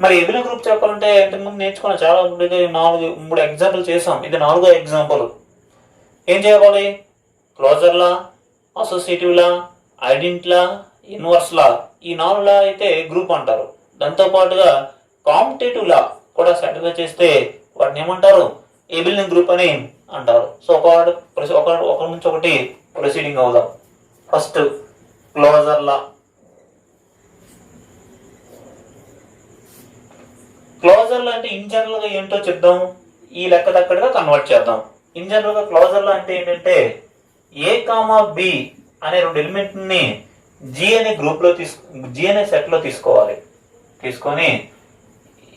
మరి ఎబిలియన్ గ్రూప్ చెప్పాలంటే ఇంతకుముందు నేర్చుకున్న చాలా 3 ఎగ్జాంపుల్ చేసాం. ఇది 4వ ఎగ్జాంపుల్. ఏం చేయాలి, closure law, associative law, identity law, inverse law, ఈ 4 లా అయితే గ్రూప్ అంటారు. దాంతో పాటుగా కాంపిటేటివ్ లా కూడా సాటిస్ఫై చేస్తే వాటిని ఏమంటారు, ఎబిలియన్ గ్రూప్ అని అంటారు. సో ఒక నుంచి ఒకటి ప్రొసీడింగ్ అవుదాం. First closure law. Closure law అంటే ఇన్ జనరల్ గా ఏంటో చెప్దాం, ఈ లెక్క తక్కడిగా కన్వర్ట్ చేద్దాం. ఇన్ జనరల్ గా క్లోజర్ లా అంటే ఏంటంటే ఏ కామా బి అనే 2 ఎలిమెంట్ ని జి అనే గ్రూప్ లో జి అనే సెట్ లో తీసుకోవాలి. తీసుకొని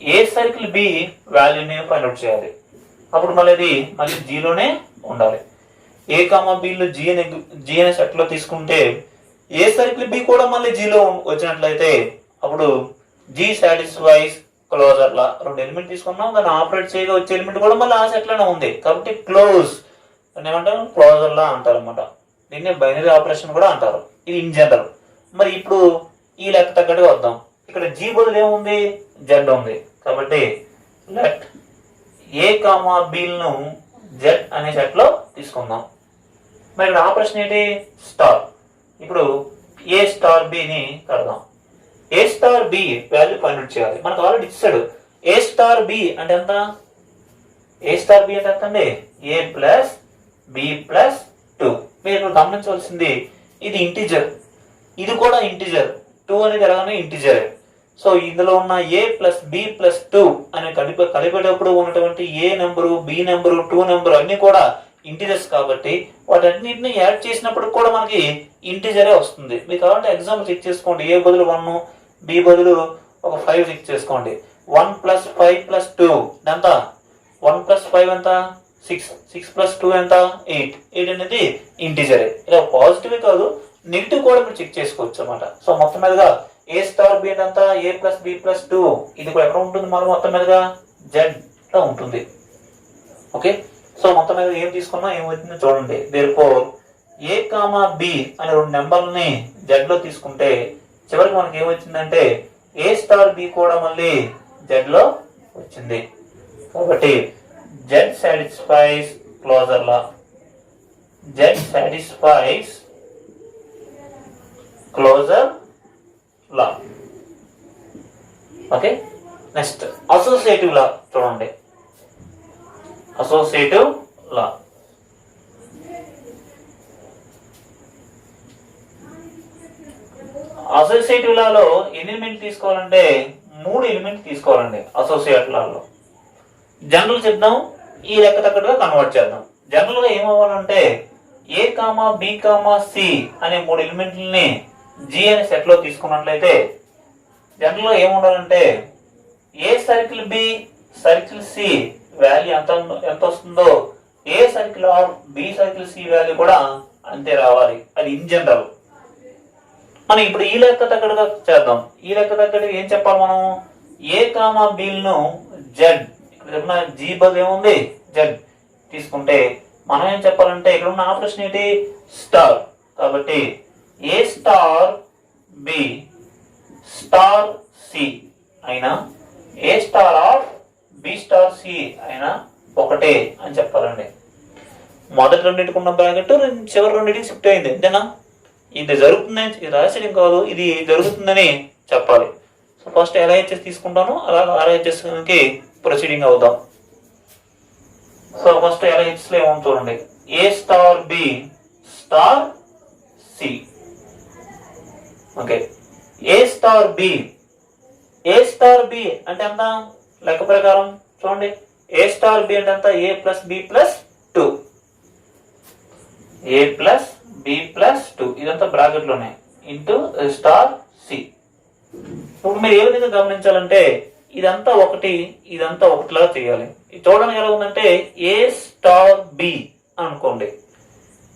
ఏ సర్కిల్ బి వాల్యూని ఫైండ్ అవుట్ చేయాలి. అప్పుడు మళ్ళీ జీలోనే ఉండాలి. ఏ కామా బిలు జి అనే సెట్ లో తీసుకుంటే ఏ సర్కిల్ బి కూడా మళ్ళీ జీలో వచ్చినట్లయితే అప్పుడు G satisfies closure law. 2 element తీసుకున్నాం, దాన్ని ఆపరేట్ చేయగా వచ్చే ఎలిమెంట్ కూడా మళ్ళీ ఆ సెట్ లోనే ఉంది కాబట్టి క్లోజ్ అని ఏమంటారు, క్లోజర్ లా అంటారు అనమాట. దీన్ని బైనరీ ఆపరేషన్ కూడా అంటారు. ఇది ఇన్ జనరల్. మరి ఇప్పుడు ఈ లెక్క తగ్గట్టుగా వద్దాం. ఇక్కడ జీ బదులు ఏముంది, జెడ్ ఉంది. కాబట్టి లెట్ ఏ కామా బిలను జెడ్ అనే సెట్ లో తీసుకుందాం. మరి ఇక్కడ ఆపరేషన్ ఏంటి, స్టార్. ఇప్పుడు ఏ స్టార్ బిని కడదాం. A star b value find out చేయాలి. మనకు ఆల్రెడీ ఇచ్చాడు. ఏ స్టార్ బి అంటే ఎంత, ఏ స్టార్ బి అంటే ఎంత అండి, ఏ ప్లస్ బి ప్లస్ 2. మీరు గమనించవలసింది ఇది ఇంటిజర్, ఇది కూడా ఇంటిజర్. 2 అనేది ఎలాగనే ఇంటిజర్. సో ఇందులో ఉన్న ఏ ప్లస్ బి ప్లస్ 2 అనే కలిపేటప్పుడు ఉన్నటువంటి ఏ నెంబరు, బి నెంబరు, 2 నెంబరు అన్ని కూడా ఇంటిజర్స్ కాబట్టి వాటన్నిటిని యాడ్ చేసినప్పుడు కూడా మనకి ఇంటిజరే వస్తుంది. మీకు కావాలంటే ఎగ్జాంపుల్ చెక్ చేసుకోండి. ఏ బదులు 1, బి బదులు ఒక 5 చెక్ చేసుకోండి. 1 + 5 + 2 ఎంత, 1 + 5 ఎంత, 6 ప్లస్ 2 ఎంత 8 అనేది ఇంటిజరే. ఇలా పాజిటివ్ కాదు నెగిటివ్ కూడా మీరు చెక్ చేసుకోవచ్చు అన్నమాట. సో మొత్తం మీదుగా ఏ స్టార్ బి అంటే ఎంత ఏ ప్లస్ బి ప్లస్ 2 ఇది కూడా ఎక్కడ ఉంటుంది మనం మొత్తం మీదుగా జెడ్ లో ఉంటుంది. ఓకే, సో మొత్తం మీద ఏం తీసుకున్నా ఏమవుతుందో చూడండి. దేర్ఫోర్ ఏ కామా బి అనే రెండు నెంబర్లని జెడ్ లో తీసుకుంటే చివరికి మనకి ఏమొచ్చిందంటే ఏ స్టార్ బి కూడా మళ్ళీ జెడ్ లో వచ్చింది. కాబట్టి Z satisfies closure law. Z satisfies closure law. Okay, next associative law చూడండి. అసోసియేటివ్ లా అసోసియేటివ్ లాలో ఎన్ని ఎలిమెంట్ తీసుకోవాలంటే 3 ఎలిమెంట్ తీసుకోవాలండి. అసోసియేటివ్ లాలో జనరల్ చెప్దాం, ఈ లెక్క తగ్గట్టుగా కన్వర్ట్ చేద్దాం. జనరల్ గా ఏమవ్వాలంటే ఏ కామా బి కామా సి అనే 3 ఎలిమెంట్లని జి అనే సెట్ లో తీసుకున్నట్లయితే జనరల్ గా ఏముండాలంటే a circle b circle c value ఎంత వస్తుందో a circle or b circle c value కూడా అంతే రావాలి. అది ఇన్ జనరల్. మనం ఇప్పుడు ఈ లెక్క తగ్గట్టుగా చేద్దాం. ఈ లెక్క తగ్గట్టుగా ఏం చెప్పాలి మనం? ఏ కామా బిలను జెడ్, ఇక్కడ చెప్పిన జీ బదులు ఏముంది జెడ్ తీసుకుంటే మనం ఏం చెప్పాలంటే ఇక్కడ ఉన్న ఆపరేషన్ ఏంటి స్టార్. కాబట్టి a star b star c అయినా a star of b star c అయినా ఒకటే అని చెప్పాలండి. మొదటి రెండింటికి ఉన్న బ్రాకెట్ చివరి రెండింటికి షిఫ్ట్ అయింది అంతేనా? ఇది జరుగుతుందని రాసేయడం కాదు, ఇది జరుగుతుందని చెప్పాలి. సో ఫస్ట్ LHS తీసుకుంటాను, అలాగే RHS కి ప్రొసీడింగ్ అవుదాం. సో ఫస్ట్ LHS లో ఏమో చూడండి. A star b star c. Okay, a star b అంటే ఎంత లెక్క ప్రకారం చూడండి. ఏ స్టార్ బి అంటే ఎంత ఏ ప్లస్ బి ప్లస్ 2. ఏ ప్లస్ బి ప్లస్ 2 ఇదంతా బ్రాకెట్ లోనే ఇంటూ స్టార్ సి. ఇప్పుడు మీరు ఏ విధంగా గమనించాలంటే ఇదంతా ఒకటి ఇదంతా ఒకటిలాగా చేయాలి. చూడడానికి ఎలా ఉందంటే ఏ స్టార్ బి అనుకోండి.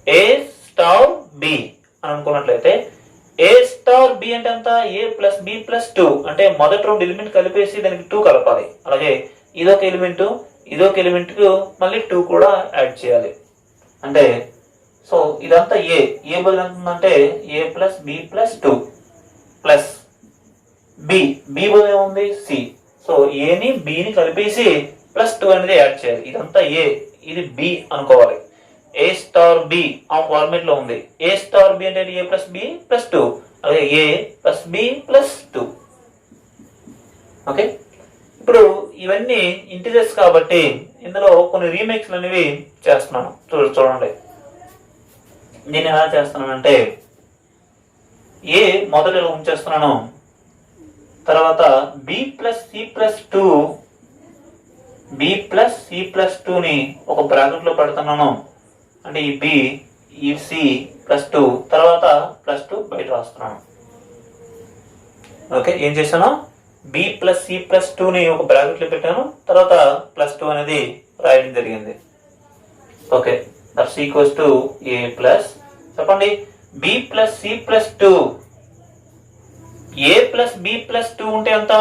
ఏ స్టార్ బి అని అనుకున్నట్లయితే ఏ స్టార్ బి అంటే ఎంత ఏ ప్లస్ బి ప్లస్ 2 అంటే మొదటి రెండు ఎలిమెంట్ కలిపేసి దానికి 2 కలపాలి. అలాగే ఇదొక ఎలిమెంట్ కు మళ్ళీ 2 కూడా యాడ్ చేయాలి. అంటే సో ఇదంతా ఏ బదులు ఎంత ఉందంటే a plus B plus 2 plus b బదులు ఏముంది సి. సో ఏని బిని కలిపేసి ప్లస్ 2 అనేది యాడ్ చేయాలి. ఇదంతా ఇది బి అనుకోవాలి. ఏ స్టార్ బి ఆ ఫార్మేట్ లో ఉంది. ఏ స్టార్ బి అంటే ఏ ప్లస్ బి ప్లస్ 2 అలాగే ఏ ప్లస్ బి ప్లస్ 2. ఓకే, ఇప్పుడు ఇవన్నీ ఇంటిజర్స్ కాబట్టి ఇందులో కొన్ని రీమేక్స్ అనేవి చేస్తున్నాను. చూడండి నేను ఎలా చేస్తున్నానంటే ఏ మొదటిలో ఉంచేస్తున్నాను, తర్వాత బి ప్లస్ సి ప్లస్ 2ని ఒక బ్రాకెట్ లో పెడుతున్నాను. అంటే ఈ బి ఈ సి ప్లస్ 2 తర్వాత ప్లస్ 2 బయట రాస్తున్నాను. ఓకే, ఏం చేశాను బి ప్లస్ సి ప్లస్ 2ని ఒక బ్రాకెట్ లో పెట్టాను, తర్వాత ప్లస్ 2 అనేది రాయడం జరిగింది. Okay, that's equals to a plus చెప్పండి బి ప్లస్ సి ప్లస్ 2 ఏ ప్లస్ బి ప్లస్ 2 ఉంటే ఎంత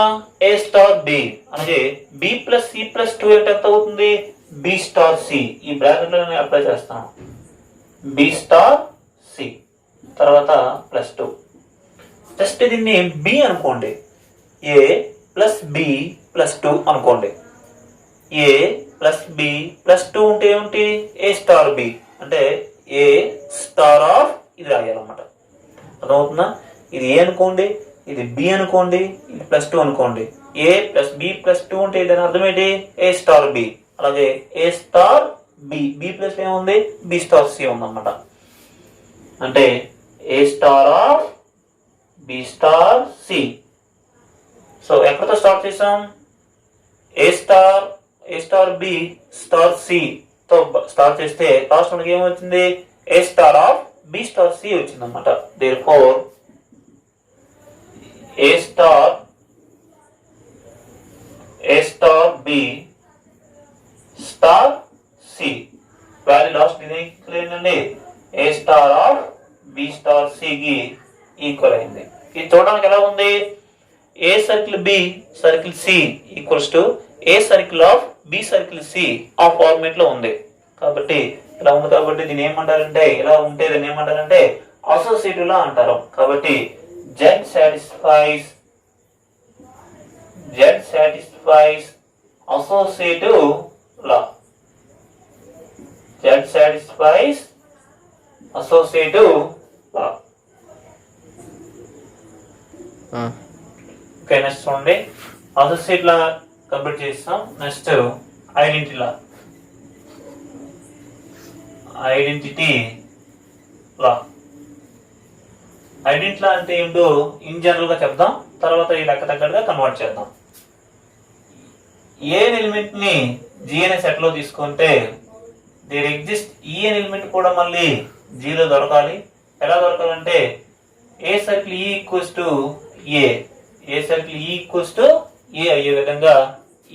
ఏ స్టార్ బి. అలాగే బి ప్లస్ సి ప్లస్ 2 అంటే ఎంత అవుతుంది బి స్టార్ సి. ఈ బ్రాకెట్ లో నేను అప్లై చేస్తాను బి స్టార్ సి తర్వాత ప్లస్ 2. జస్ట్ దీన్ని బి అనుకోండి. ఏ ప్లస్ బి ప్లస్ 2 అనుకోండి. ఏ ప్లస్ బి ప్లస్ 2 ఉంటే ఏమిటి ఏ స్టార్ బి అంటే ఏ స్టార్ ఆఫ్ ఇది రాయాలన్నమాట. అర్థమవుతుందా? ఇది ఏ అనుకోండి, ఇది బి అనుకోండి, ఇది ప్లస్ 2 అనుకోండి. ఏ ప్లస్ బి ప్లస్ 2 అంటే దాని అర్థం ఏంటి ఏ స్టార్ బి. అలాగే ఏ స్టార్ బి ప్లస్ ఏముంది బి స్టార్ సి ఉందన్నమాట. అంటే a star of b star c. So ఎక్కడితో స్టార్ట్ చేసాం a star b star c తో స్టార్ట్ చేస్తే లాస్ట్ మనకి ఏమొచ్చింది a star of b star c వచ్చింది అనమాట. Therefore a star b star c. Value last దీనికి ఏంటండి a star of b star సికి ఈక్వల్ అయింది. ఇది చూడడానికి ఎలా ఉంది? A circle b circle C equals to A circle of B circle C ఆ ఫార్మేట్ లో ఉంది. కాబట్టి ఇలా ఉంది. కాబట్టి దీన్ని ఏమంటారంటే, ఇలా ఉంటే దీన్ని ఏమంటారంటే అసోసియేటివ్ లా అంటారు. కాబట్టి Z satisfies associative law. Z satisfies associative law. Okay, next చూడండి. అసోసియేట్ లా కంప్లీట్ చేస్తాం. నెక్స్ట్ ఐడెంటిటీ లా. ఐడెంటిటీ లా అంటే ఏంటో ఇన్ జనరల్ గా చెప్దాం, తర్వాత ఈ లెక్క తగ్గట్టుగా కన్వర్ట్ చేద్దాం. ఏ ఎలిమెంట్ ని జి అనే సెట్ లో తీసుకుంటే దేర్ ఎగ్జిస్ట్ ఈ అనే ఎలిమెంట్ కూడా మళ్ళీ జీలో దొరకాలి. ఎలా దొరకాలంటే ఏ సర్కిల్ ఈ ఈక్వల్స్ టు ఏ సర్కిల్ ఈ ఈక్వల్స్ టు ఏ అయ్యే విధంగా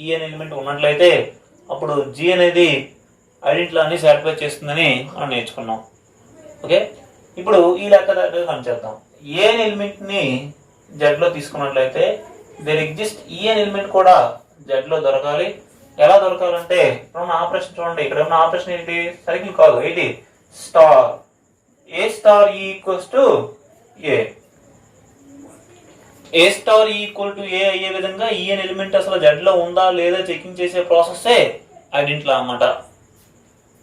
ఈ అనే ఎలిమెంట్ ఉన్నట్లయితే అప్పుడు జి అనేది ఐడెంటిటీ అన్ని సాటిస్ఫై చేస్తుందని మనం నేర్చుకున్నాం. ఓకే, ఇప్పుడు ఈ లెక్క కనిచేద్దాం. ఏ అనే ఎలిమెంట్ ని జెడ్ లో తీసుకున్నట్లయితే దేర్ ఎగ్జిస్ట్ ఈ అనే ఎలిమెంట్ కూడా జెడ్ లో దొరకాలి. ఎలా దొరకాలంటే ఇక్కడ ఉన్న ఆపరేషన్ చూడండి. ఇక్కడ ఉన్న ఆపరేషన్ ఏంటి? సర్కిల్ కాదు, ఏంటి? Star. A star equals to a. A star equal to a అయ్యే విధంగా ఈ అనే ఎలిమెంట్ అసలు జెడ్ లో ఉందా లేదా చెకింగ్ చేసే ప్రాసెస్ ఐడెంటిటీ అన్నమాట.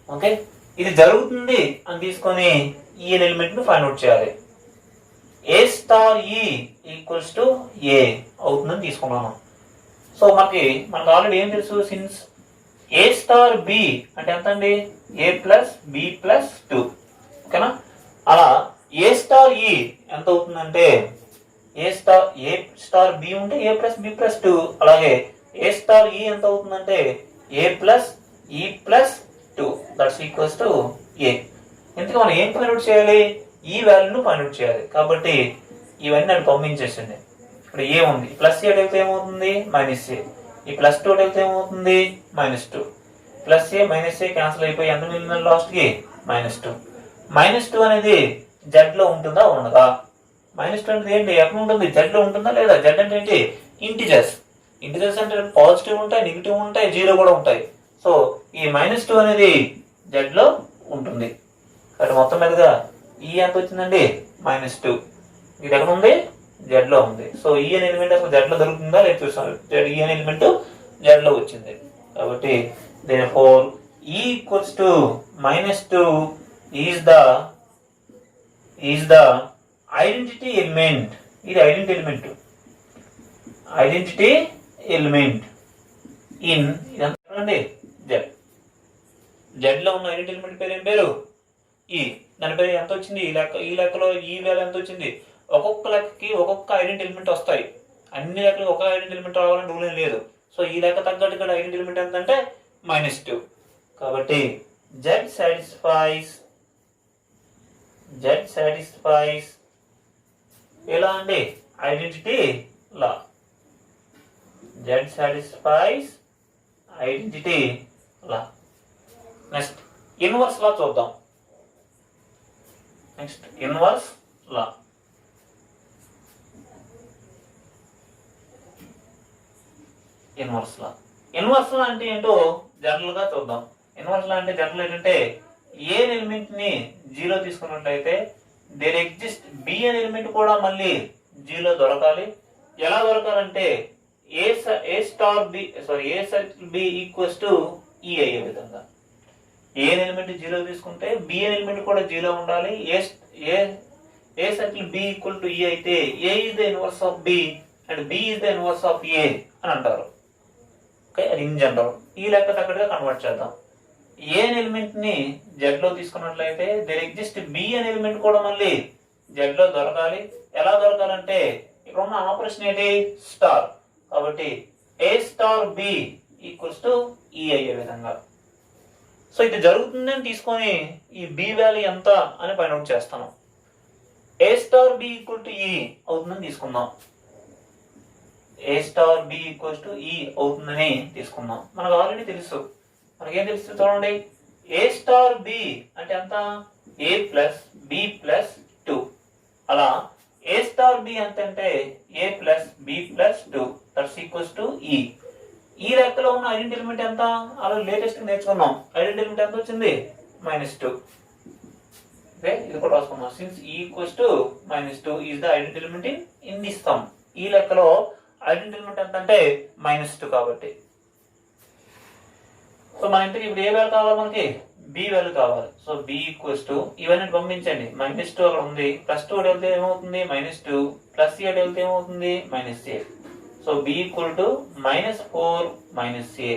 ఓకే, ఇది జరుగుతుంది అని తీసుకొని ఈ అనే ఎలిమెంట్ ను ఫైండ్ అవుట్ చేయాలి. ఏ స్టార్ ఈ ఈక్వల్స్ టు ఏ అవుతుందని తీసుకున్నాను. సో మనకు ఆల్రెడీ ఏం తెలుసు? సిన్స్ ఏ స్టార్ బి అంటే ఎంత అండి? ఏ ప్లస్ బి ప్లస్ 2. ఓకేనా? అలా ఏ స్టార్ ఈ ఎంత అవుతుందంటే ఏ స్టార్ బి ఉంటే ఏ ప్లస్ బి ప్లస్ 2. అలాగే ఏ స్టార్ ఈ ఎంత అవుతుందంటే ఏ ప్లస్ ఈ ప్లస్ 2 దట్స్ ఈక్వల్స్ టు ఏ. ఎందుకు మనం ఏం ఫైండ్ అవుట్ చేయాలి? ఈ వాల్యూను ఫైండ్ అవుట్ చేయాలి. కాబట్టి ఇవన్నీ నేను పంపించేసింది. ఇప్పుడు ఏ ఉంది, ప్లస్ ఏ అడిగితే ఏమవుతుంది? మైనస్ ఏ. ఈ ప్లస్ 2 అడిగితే ఏమవుతుంది? -2. ప్లస్ ఏ మైనస్ ఏ క్యాన్సిల్ అయిపోయి ఎంత మిగిలింది లాస్ట్ కి? -2. -2 అనేది జెడ్ లో ఉంటుందా ఉండదా? -2 అనేది ఏంటి? ఎక్కడ ఉంటుంది? జెడ్ లో ఉంటుందా లేదా? జెడ్ అంటే ఏంటి? ఇంటిజర్స్ అంటే పాజిటివ్ ఉంటాయి, నెగిటివ్ ఉంటాయి, జీరో కూడా ఉంటాయి. సో ఈ -2 అనేది జెడ్ లో ఉంటుంది. కాబట్టి మొత్తం మీదుగా ఈ ఎంత వచ్చిందండి? -2. ఇది ఎక్కడ ఉంది? జెడ్ లో ఉంది. సో ఈ అనే ఎలిమెంట్ అసలు జెడ్ లో దొరుకుతుందా లేదు చూసాం. ఈ అనే ఎలిమెంట్ జెడ్ లో వచ్చింది. కాబట్టి therefore E equals to -2 is the identity element. ఇది identity element. Identity element in ఇదండి జెడ్. జెడ్ లో ఉన్న ఐడెంటిటీ ఎలిమెంట్ పేరు ఏం పేరు? ఈ. దాని పేరు ఎంత వచ్చింది? ఈ లెక్కలో ఈ వాల్యూ ఎంత వచ్చింది? ఒక్కొక్క లెక్కకి ఒక్కొక్క ఐడెంటిటీ ఎలిమెంట్ వస్తాయి. అన్ని లెక్కలకి ఒక ఐడెంటిటీ ఎలిమెంట్ రావాలని రూల్ ఏం లేదు. సో ఈ లెక్క తగ్గట్టుగా ఐడెంటిటీ ఎలిమెంట్ ఎంత అంటే -2. కాబట్టి Z satisfies ఎలా అండి? Identity law. Z satisfies identity law. Next inverse law చూద్దాం. Next inverse law. Inverse law అంటే ఏంటో జనరల్ గా చూద్దాం. ఇన్వర్స్ లా అంటే జనరల్ ఏంటంటే ఏ ఎలిమెంట్ ని జీరో తీసుకున్నట్లయితే దేర్ ఎగ్జిస్ట్ బి అనే ఎలిమెంట్ కూడా మళ్ళీ జీరో దొరకాలి. ఎలా దొరకాలంటే a circle b equals to e అయ్యే విధంగా. ఏ ఎలిమెంట్ జీరో తీసుకుంటే బి అనే ఎలిమెంట్ కూడా జీరో ఉండాలి. A circle b equal to e అయితే a is the inverse of b and b is the inverse of a అని అంటారు. అది ఇన్ జనరల్. ఈ లెక్క తగ్గట్టుగా కన్వర్ట్ చేద్దాం. ఏ ఎలిమెంట్ ని జెడ్ లో తీసుకున్నట్లయితే దేర్ ఎగ్జిస్ట్ బి అనే ఎలిమెంట్ కూడా మళ్ళీ జెడ్ లో దొరకాలి. ఎలా దొరకాలంటే ఇక్కడ ఉన్న ఆపరేషన్ ఏంటి? స్టార్. కాబట్టి a star b equals to e అయ్యే విధంగా. సో ఇది జరుగుతుందని తీసుకొని ఈ బి వాల్యూ ఎంత అని ఫైండ్ అవుట్ చేస్తాను. ఏ స్టార్ బి ఈక్వల్ టు ఈ అవుతుందని తీసుకుందాం. A star b equals to ఈ అవుతుందని తీసుకుందాం. మనకు ఆల్రెడీ తెలుసు. మనకేం తెలుసు చూడండి. ఏ స్టార్ బి అంటే ఎంత, ఏ ప్లస్ బి ప్లస్ 2. అలా ఏ స్టార్ బి ఎంత అంటే a plus B plus 2 that's equals to e. ఈ లెక్కలో ఉన్న ఐడెంటిటీ ఎలిమెంట్ ఎంత, అలా లేటెస్ట్ నేర్చుకున్నాం. ఐడెంటిటీ ఎలిమెంట్ ఎంత వచ్చింది, -2. ఓకే, ఇది కూడా రాసుకున్నాం. సిన్స్ ఈ equals to -2 is the identity element in this some. ఈ లెక్కలో ఐడెంటిటీ ఎలిమెంట్ ఎంత అంటే -2 కాబట్టి. సో మన ఇంటికి ఇప్పుడు ఏ వాల్యూ కావాలి, మనకి బి వాల్యూ కావాలి. సో బి ఈక్వల్స్ టు ఇవన్నీ పంపించండి. -2 అక్కడ ఉంది, +2 వెళ్తే ఏమవుతుంది -2, +8 వెళ్తే ఏమవుతుంది -8. So B equal to -4 -a.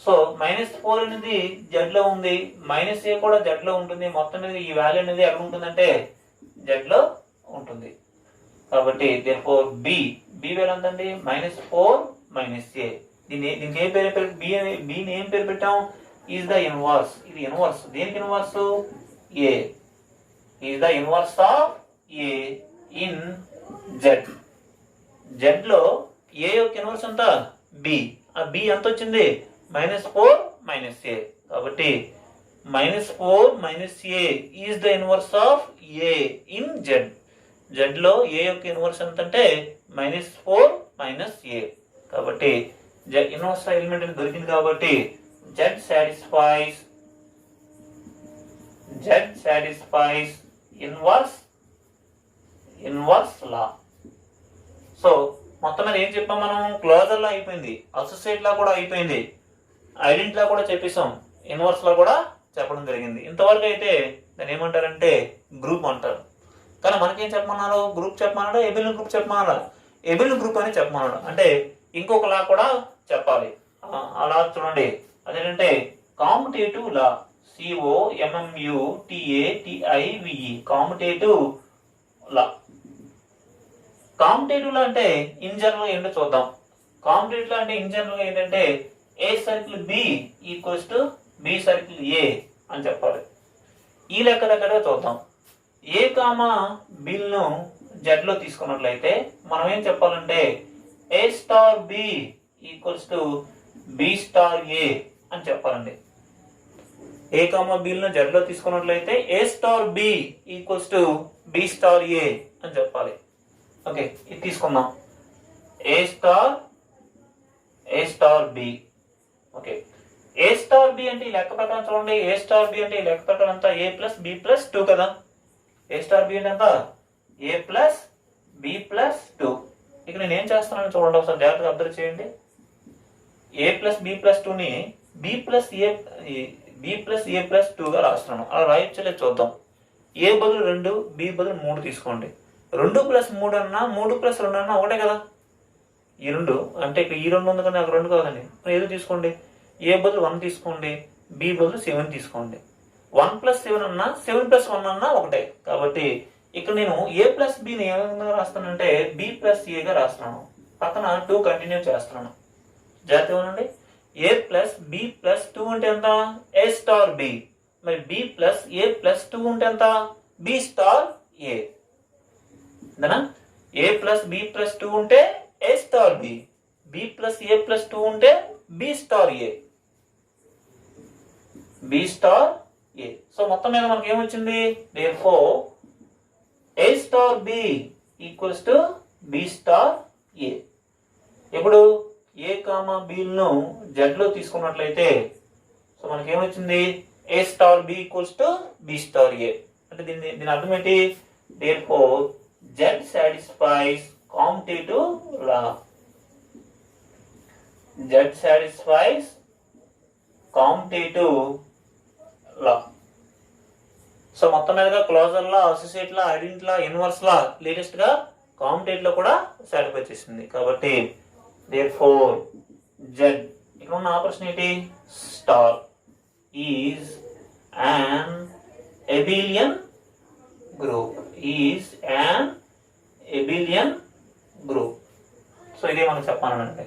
So -4 అనేది జెడ్ లో ఉంది, -a కూడా జెడ్ లో ఉంటుంది. మొత్తం మీద ఈ వాల్యూ అనేది ఎక్కడ ఉంటుందంటే జెడ్ లో ఉంటుంది. కాబట్టి therefore b వాల్యూ ఎంత అండి, -4 -a. దీనికి ఏం పేరు, బిని ఏం పేరు పెట్టాం, ఈజ్ ద ఇన్వర్స్. ఇది ఇన్వర్స్, దేనికి inverse, A. Is the inverse of A in Z. Z లో ఏ యొక్క ఇన్వర్స్ ఎంత, బి. ఆ బి ఎంత వచ్చింది, -4 -a. కాబట్టి -4 -a is the inverse of A in Z. Z లో ఏ యొక్క ఇన్వర్స్ ఎంత అంటే -4 -a. కాబట్టి ఇన్వర్స్ ఎలిమెంట్ అని దొరికింది కాబట్టి Z satisfies inverse law. So మొత్తం మీద ఏం చెప్పాం మనం, క్లోజర్ లా అయిపోయింది, అసోసియేట్ లా కూడా అయిపోయింది, ఐడెంటిటీ లా కూడా చెప్పేసాం, ఇన్వర్స్ లా కూడా చెప్పడం జరిగింది. ఇంతవరకు అయితే దాన్ని ఏమంటారంటే గ్రూప్ అంటారు. కానీ మనకేం చెప్పమన్నారు, గ్రూప్ చెప్పమన్నాడు, ఎబిలియన్ గ్రూప్ చెప్పమన్నాడు. ఎబిలియన్ గ్రూప్ అని చెప్పమన్నాడు, అంటే ఇంకొక లా కూడా చెప్పాలి. అలా చూడండి, అదేంటంటే కాంపిటేటివ్ లా, COMMUTATIVE, కాంపిటేటివ్ లా. కాంపిటేటివ్ లా అంటే ఇన్ జనరల్ ఏంటో చూద్దాం. కాంపిటేటివ్ లా అంటే ఇన్ జనరల్ ఏంటంటే a circle b equals to b circle a అని చెప్పాలి. ఈ లెక్క దగ్గర చూద్దాం. ఏ కామా బిల్ను జెడ్ లో తీసుకున్నట్లయితే మనం ఏం చెప్పాలంటే a star b equals to b star a అని చెప్పాలండి. ఏ కామా బిల్ను జెడ్ లో తీసుకున్నట్లయితే a star b equals to b star a అని చెప్పాలి. ఓకే, ఇది తీసుకుందాం. A star b. Okay, a star b అంటే ఈ లెక్క ప్రకారం చూడండి, ఏ స్టార్ బి అంటే ఈ లెక్క ప్రకారం అంతా ఏ ప్లస్ బి ప్లస్ 2 కదా. ఏ స్టార్ బి అంటే ఎంత, ఏ ప్లస్ బి ప్లస్ 2. ఇక నేను ఏం చేస్తున్నాను చూడండి, ఒకసారి జాగ్రత్తగా అబ్జర్వ్ చేయండి. ఏ ప్లస్ బి ప్లస్ 2ని బి ప్లస్ ఏ ప్లస్ 2గా రాస్తున్నాను. అలా రాయొచ్చలేదు చూద్దాం. ఏ బదులు 2, బి బదులు 3 తీసుకోండి. 2 + 3 అన్నా 3 + 2 అన్నా ఒకటే కదా. ఈ 2 అంటే ఇక్కడ ఈ 2 ఉంది కానీ నాకు 2 కాదండి. ఏదో తీసుకోండి. ఏ బదులు 1 తీసుకోండి, బి బదులు 7 తీసుకోండి. 1 + 7 అన్నా 7 + 1 అన్నా ఒకటే. కాబట్టి ఇక్కడ నేను ఏ ప్లస్ బిని ఏ విధంగా రాస్తానంటే బి ప్లస్ ఏగా రాస్తున్నాను. పక్కన 2 కంటిన్యూ చేస్తున్నాను. జాగ్రత్తగా ఉండండి. ఏ ప్లస్ బి ప్లస్ 2 అంటే ఎంత, ఏ స్టార్ బి. మరి బి ప్లస్ ఏ ప్లస్ 2 ఉంటే ఎంత, బి స్టార్ ఏ. అంతేనా? ఏ ప్లస్ బి ప్లస్ 2 ఉంటే a star b, b plus a plus 2 ఉంటే b star a, b star a. So మొత్తం మీద మనకి ఏమొచ్చింది, therefore a star b equals to b star a. ఇప్పుడు ఏ కామా బిలను జెడ్ లో తీసుకున్నట్లయితే సో మనకి ఏమొచ్చింది, a star b equals to b star a. అంటే దీని అర్థం ఏంటి, therefore Z satisfies commutative law. Z satisfies commutative law. So మొత్తం మీదగా closure law, associate law, identity law, inverse law, latest గా కాంపిటేటివ్ లో కూడా సాటిస్ఫై చేసింది. కాబట్టి therefore Z, ఇక్కడ ఉన్న ఆపరేషన్ ఏంటి, star is an abelian group, is an abelian group. So ఇదే మనకు చెప్పాలంటే